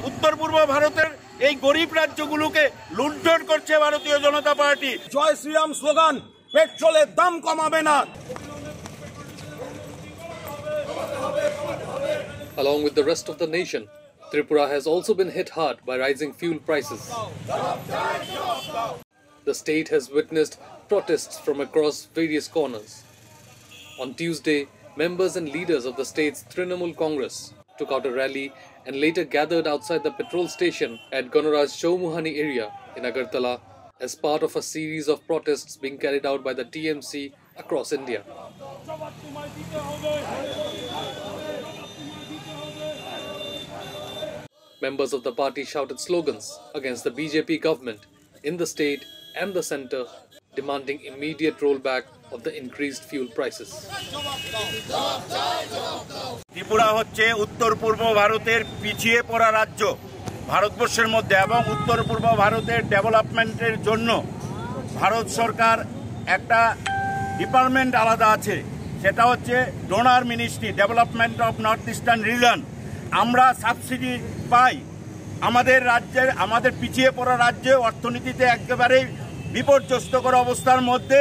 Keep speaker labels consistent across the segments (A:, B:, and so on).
A: উত্তর পূর্ব ভারতের এই গরিব রাজ্যগুলোকে লুণ্ঠন করছে ভারতীয় জনতা পার্টি।
B: জয় শ্রীরাম স্লোগান, পেট্রোলের দাম কমাবে না।
C: Along with the rest of the nation, Tripura has also been hit hard by rising fuel prices. The state has witnessed protests from across various corners. On Tuesday, members and leaders of the state's Trinamool Congress took out a rally and later gathered outside the petrol station at Ganaraj Chowmuhani area in Agartala as part of a series of protests being carried out by the TMC across India. Members of the party shouted slogans against the BJP government in the state and the centre, demanding immediate rollback of the increased fuel prices.
A: Tripura হচ্ছে উত্তর পূর্ব ভারতের পিছিয়ে পড়া রাজ্য ভারতবর্ষের মধ্যে, এবং উত্তর পূর্ব ভারতের ডেভেলপমেন্টের জন্য ভারত সরকার একটা ডিপার্টমেন্ট আলাদা আছে, সেটা হচ্ছে DoNER ministry, development of north eastern region. আমরা সাবসিডি পাই আমাদের রাজ্যের, আমাদের পিছিয়ে পড়া রাজ্যে অর্থনীতিতে একেবারেই বিপর্যস্তকর অবস্থার মধ্যে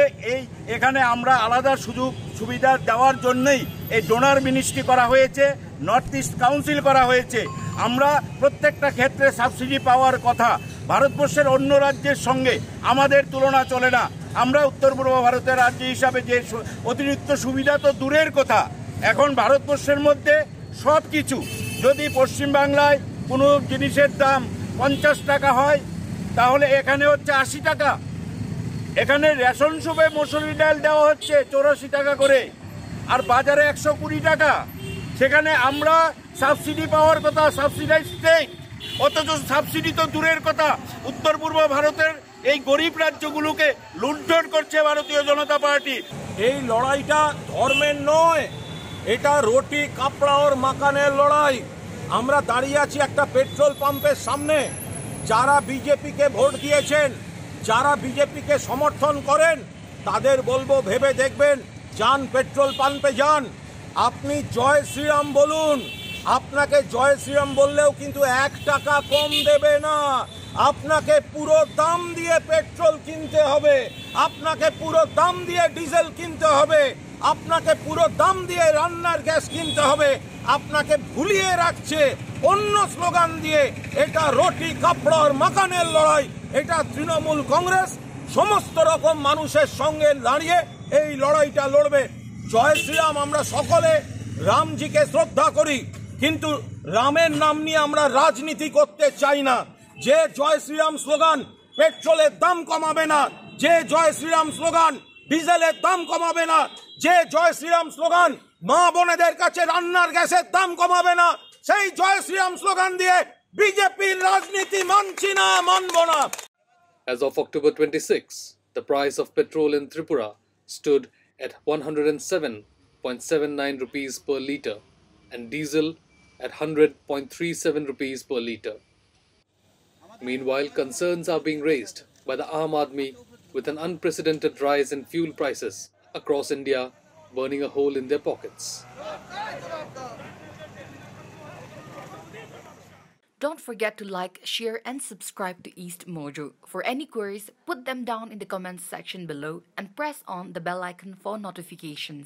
A: এখানে আমরা আলাদা সুযোগ সুবিধা দেওয়ার জন্যই এই ডোনার মিনিস্ট্রি করা হয়েছে, নর্থ ইস্ট কাউন্সিল করা হয়েছে। আমরা প্রত্যেকটা ক্ষেত্রে সাবসিডি পাওয়ার কথা। ভারতবর্ষের অন্য রাজ্যের সঙ্গে আমাদের তুলনা চলে না। আমরা উত্তর পূর্ব ভারতের রাজ্য হিসাবে যে অতিরিক্ত সুবিধা তো দূরের কথা, এখন ভারতবর্ষের মধ্যে সব কিছু, যদি পশ্চিমবাংলায় কোনো জিনিসের দাম 50 টাকা হয় তাহলে এখানে হচ্ছে 80 টাকা। এখানে রেশন শপে মসুরি ডাল দেওয়া হচ্ছে 84 টাকা করে, আর বাজারে 120 টাকা। সেখানে আমরা সাবসিডি পাওয়ার কথা, সাবসিডাইজ স্টেট, অথচ সাবসিডি তো দূরের কথা। উত্তর পূর্ব ভারতের এই গরিব রাজ্যগুলোকে লুণ্ঠন করছে ভারতীয় জনতা পার্টি।
B: এই লড়াইটা ধর্মের নয়, এটা রুটি কাপড়া और মাকানের লড়াই। আমরা দাঁড়িয়ে আছি একটা পেট্রোল পাম্পের সামনে। যারা বিজেপিকে ভোট দিয়েছেন, যারা বিজেপিকে সমর্থন করেন, তাদের বলবো ভেবে দেখবেন, যান পেট্রোল পাম্পে যান, আপনি জয় শ্রীরাম বলুন। আপনাকে জয় শ্রীরাম বললেও কিন্তু 1 টাকা কম দেবে না। আপনাকে পুরো দাম দিয়ে পেট্রোল কিনতে হবে, আপনাকে পুরো দাম দিয়ে ডিজেল কিনতে হবে, আপনাকে পুরো দাম দিয়ে রান্নার গ্যাস কিনতে হবে। আপনাকে ভুলিয়ে রাখছে অন্য স্লোগান দিয়ে। এটা রুটি কাপড় আর মাকানের লড়াই। এটা তৃণমূল কংগ্রেস সমস্ত রকম মানুষের সঙ্গে দাঁড়িয়ে এই লড়াইটা লড়বে। জয় শ্রীরাম, আমরা সকলে রামজিকে শ্রদ্ধা করি, কিন্তু রামের নাম নিয়ে আমরা রাজনীতি করতে চাই না। যে জয় শ্রীরাম স্লোগান পেট্রোলের দাম কমাবে না, যে জয় শ্রীরাম স্লোগান ডিজেলের দাম কমাবে না, যে জয় শ্রীরাম স্লোগান মা বোনেদের কাছে রান্নার গ্যাসের দাম কমাবে না, সেই জয় শ্রীরাম স্লোগান দিয়ে বিজেপির রাজনীতি মানছি না, মানব না।
C: As of October 26, the price of petrol in Tripura stood at 107.79 rupees per litre and diesel at 100.37 rupees per litre. Meanwhile, concerns are being raised by the Aam Aadmi with an unprecedented rise in fuel prices across India, burning a hole in their pockets.
D: Don't forget to like, share and subscribe to East Mojo. For any queries, put them down in the comments section below and press on the bell icon for notifications.